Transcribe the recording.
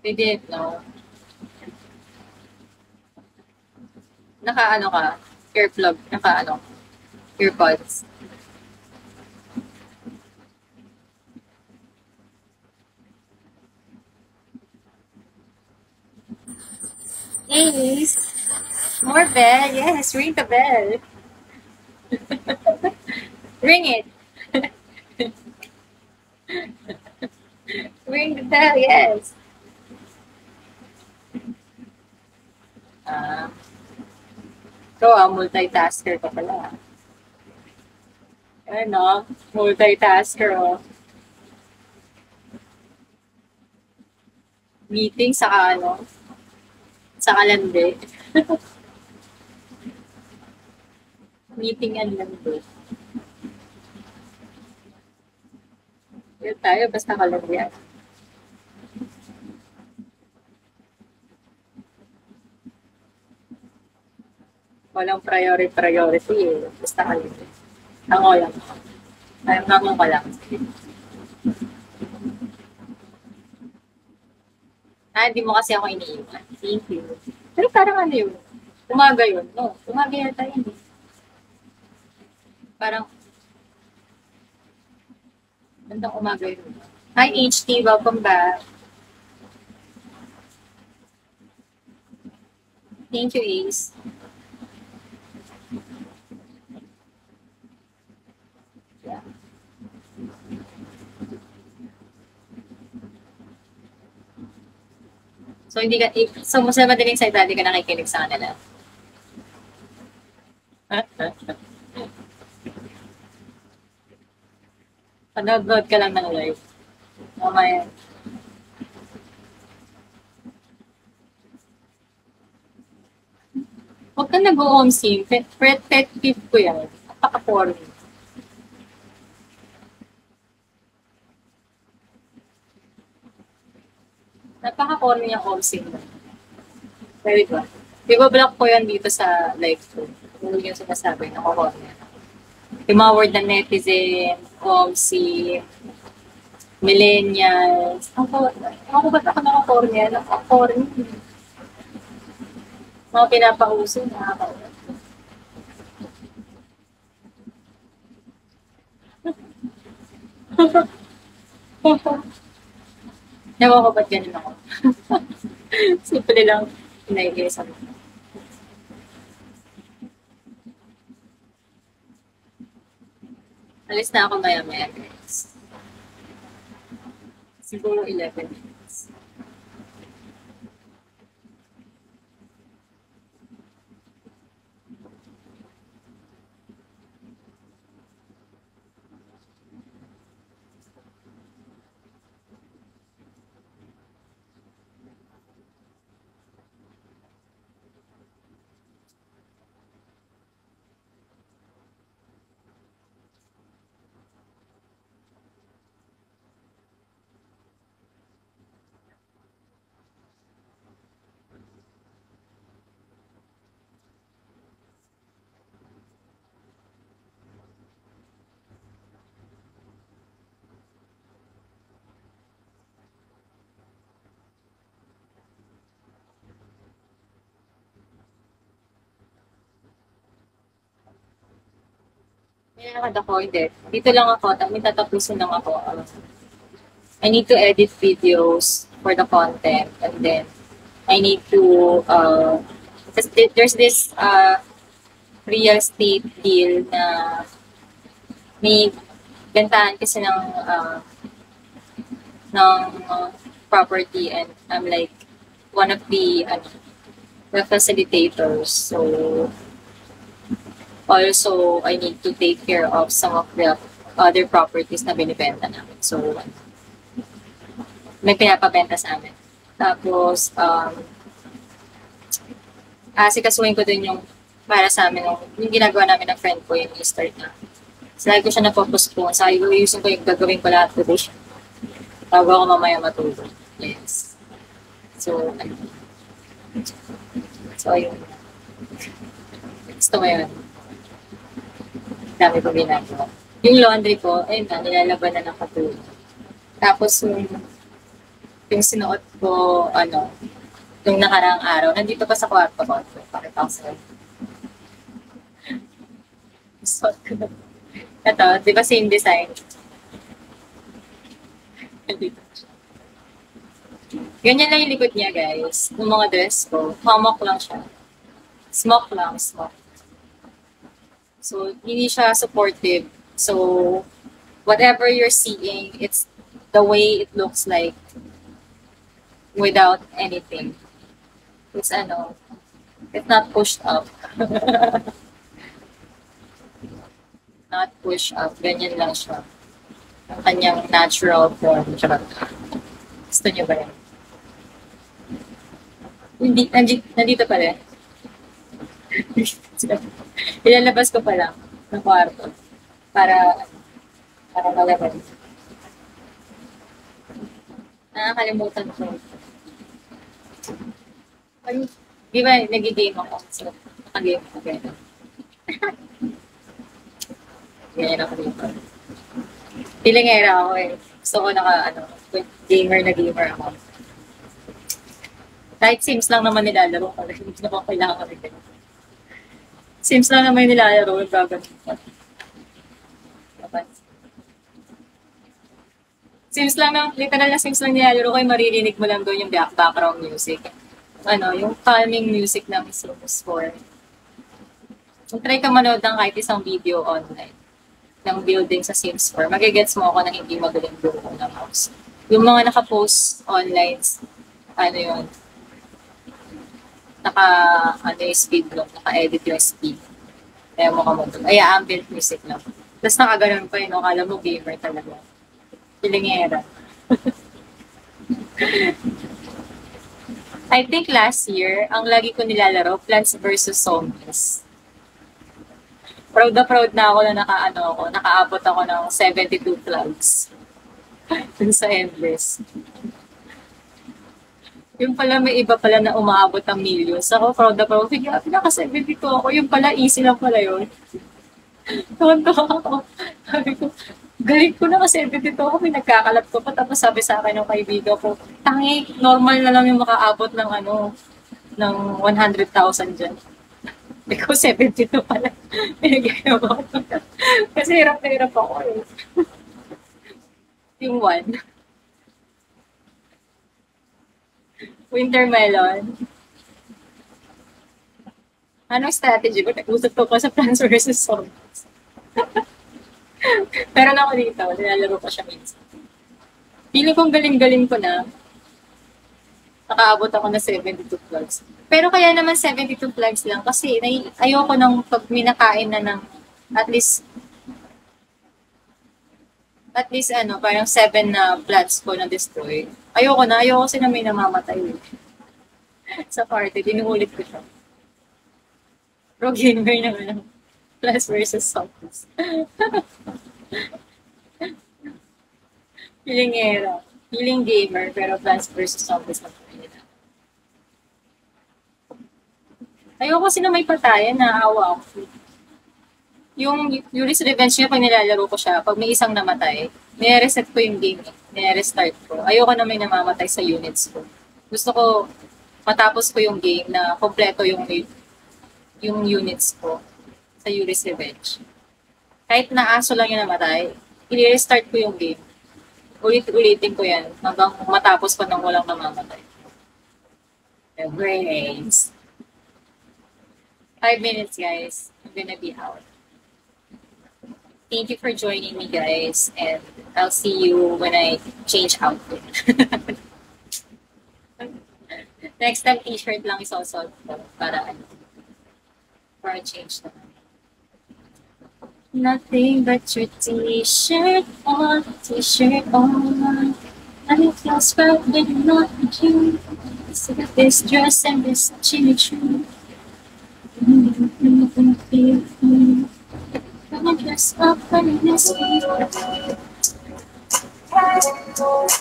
They didn't know. Naka-ano ka? Earplug. Naka-ano? Earpods. Yes. More bell. Yes, ring the bell. Ring it. Ring the bell, yes. Ah, multitasker ka pala. Ano? Multitasker, oh. Meeting sa ano? Sa kalande. Meeting and lande. Yun tayo, basta kalande yan. Walang priority eh. Basta kalande. Ako lang. Ay, mamo ka lang. Hindi mo kasi ako iniiwan. Thank you. Pero parang ano yun? Umaga yun, no? Umaga yata yun eh. Parang, bandang umaga yun. Hi, HT. Welcome back. Thank you, Ace. Yeah. So, hindi ka, so, sa madaling salita, hindi ka nakikinig sa kanila. Panood ka lang ng live. Mamaya. Huwag ka nag-home sim. Pet peeve ko yan. Napaka-boring. Napaka-corny yung home sim. Very good. Ibablock ko yan dito sa live ko. Ano yung sinasabi, nako-corny. Yung mga word na netizen, home sim, millennials. Ako ba't ako naka-corny? Naka-corny. Mga pinapauso, nakaka-corny. Ewan ko ba't ganun ako. Simple lang, pinaigisan mo. Alis na ako maya-maya, guys. Siguro 11 minutes. May lakad ako, hindi. Dito lang ako, may tatapusin lang ako. I need to edit videos for the content, and then I need to, because there's this real estate deal na may gantahan kasi ng property, and I'm like one of the facilitators. So, also, I need to take care of some of the other properties na binibenta namin. So, may pinapabenta sa amin. Tapos, asikasuhin ko din yung para sa amin, yung ginagawa namin ng friend ko, yung start na. So, lagi ko siya napopostpone. Sabi ko, ayusin ko yung gagawin ko lahat today. Bago ako mamaya matulog. Yes. So, ayun. Gusto mo yun. Dami ko ginagawa. Yung laundry ko, ayun na, nilalaban na ng katulog. Tapos, Yung sinuot ko, yung nakaraang araw, nandito pa sa kwarto ko. Pakita ko sa'yo. Suot ko. Ito, di ba same design? Nandito. Ganyan lang yung likod niya, guys. Yung mga dress ko, hammock lang siya. Smoke lang, smoke. So, hindi siya supportive. So, whatever you're seeing, it's the way it looks like without anything. It's it's not pushed up. Not pushed up. Ganyan lang siya. Ang kanyang natural form. Charot. Gusto niyo ba yan? Hindi, nandito pa rin. Ilalabas ko pa lang ng kwarto para malabas. Nakakalimutan ko. Ay, di ba nag-game ako? So, nakagame ako ganyan. Ganyan ako dito. Pilingera ako eh. Gusto ko gamer na gamer ako. Kahit Sims lang naman nilalaro ko. Hindi naman kailangan rin ganyan. Sims lang naman yung nilalaro. Gagawin ko. Sims lang literal na Sims lang nilalaro ko, maririnig mo lang doon yung background music. Yung calming music ng Sims 4. Kung try ka manood ng kahit isang video online ng building sa Sims 4, magigets mo ako na hindi magaling buo ng house. Yung mga nakapost online, yun, yung speed lock, naka-edit yung speed. Kaya mo ka mo doon. Ay, ambient music lang. Tapos nakaganon pa yun, akala mo gamer talaga. Pilingera. I think last year, ang lagi ko nilalaro, Plants vs. Zombies. Proud na ako na nakaabot ako ng 72 flags. Dun sa Endless. Yung pala may iba pala na umaabot ng millions. Ako, proud na proud. Pinaka-72 ako. Yung pala, easy lang pala yun. Tonto ako. Sabi ko, galing ko na kasi 72 ako. May nagkakalat ko pa. Tapos sabi sa akin ng kaibigan ko, tangi, normal na lang yung makaabot ng ng 100,000 dyan. Ikaw 72 pala. Pinagagawa ko. Kasi hirap na hirap ako eh. Yung one. Winter melon. Anong strategy ko? Nag-usap ko sa Plants vs. Zombies. Pero na ako dito, nilalaro ko siya minsan. Feeling kong galing-galing ko na. Nakaabot ako na 72 flags. Pero kaya naman 72 flags lang kasi ayoko nang pag minakain na ng at least parang 7 na plants ko na destroy. Ayoko kasi na may namamatay. Sa party, dinuulit ko siya. Pro gamer naman. Plants versus Zombies. Pilingera. Piling gamer, pero Plants versus Zombies na po nila. Ayoko kasi na may patayan, naawa ako. Yung Yuri's Revenge niya, pag nilalaro ko siya, pag may isang namatay, nire-reset ko yung game, nire-restart ko. Ayoko na may namamatay sa units ko. Gusto ko, matapos ko yung game na kompleto yung units ko sa Yuri's Revenge. Kahit na aso lang yung namatay, i-restart ko yung game. Ulit-ulitin ko yan hanggang matapos ko nang walang namamatay. The brains. 5 minutes, guys. I'm gonna be out. Thank you for joining me, guys. And I'll see you when I change outfit. Next time, t-shirt lang isosolve ko para for a change naman. Nothing but your t-shirt on, t-shirt on. And it feels right when you're not with you. Look at this dress and this Jimmy Choo. Come and dress up and miss me.